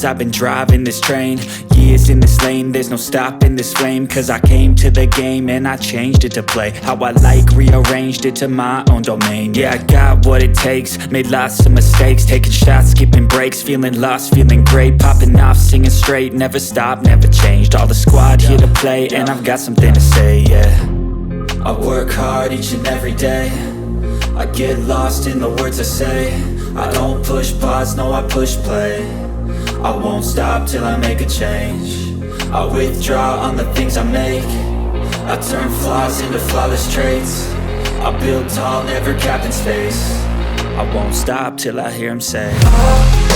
years I've been driving this train, years in this lane, there's no stopping this flame. Cause I came to the game and I changed it to play how I like, rearranged it to my own domain. Yeah, I got what it takes, made lots of mistakes, taking shots, skipping breaks, feeling lost, feeling great, popping off, singing straight, never stopped, never changed. All the squad here to play and I've got something to say, yeah. I work hard each and every day, I get lost in the words I say. I don't push pause, no I push play. I won't stop till I make a change. I withdraw on the things I make. I turn flaws into flawless traits. I build tall, never capped in space. I won't stop till I hear him say, oh,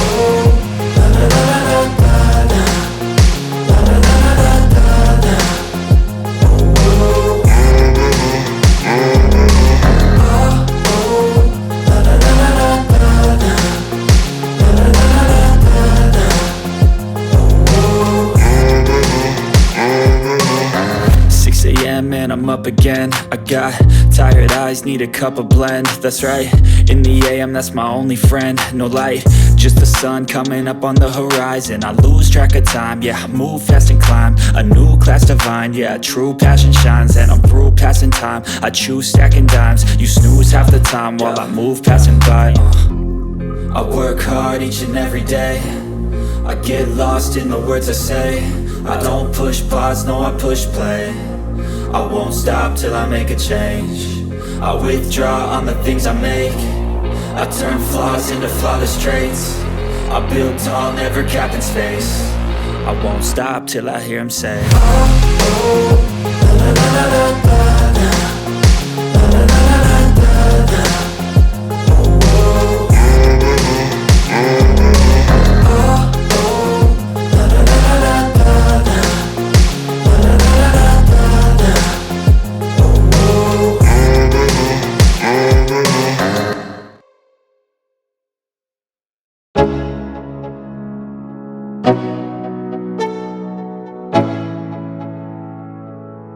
oh, la, la, la, la, la, la. And I'm up again. I got tired eyes, need a cup of blend. That's right, in the AM, that's my only friend. No light, just the sun coming up on the horizon. I lose track of time, yeah, I move fast and climb a new class divine, yeah, true passion shines. And I'm through passing time, I choose stacking dimes. You snooze half the time while I move passing by. I work hard each and every day, I get lost in the words I say. I don't push pause, no I push play. I won't stop till I make a change. I withdraw on the things I make. I turn flaws into flawless traits. I build tall, never capped in space. I won't stop till I hear him say, oh, oh, la, la, la, la, la, la, la, la, la, la, la, la.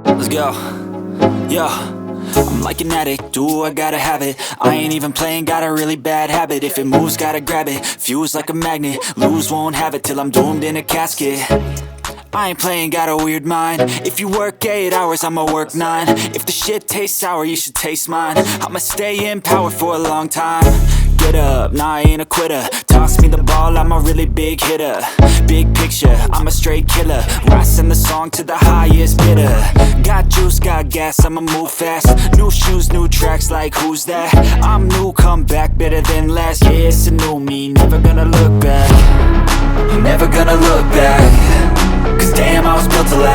Let's go, yo. I'm like an addict, do I gotta have it. I ain't even playing, got a really bad habit. If it moves, gotta grab it, fuse like a magnet. Lose, won't have it till I'm doomed in a casket. I ain't playing, got a weird mind. If you work 8 hours, I'ma work 9. If the shit tastes sour, you should taste mine. I'ma stay in power for a long time. Get up, nah I ain't a quitter. Toss me the ball, I'm a really big hitter. Big picture, I'm a straight killer. Rising the song to the highest bidder. Got juice, got gas, I'ma move fast. New shoes, new tracks, like who's that? I'm new, come back, better than last. Yeah, it's a new me, never gonna look back. Never gonna look back. Cause damn, I was built to last.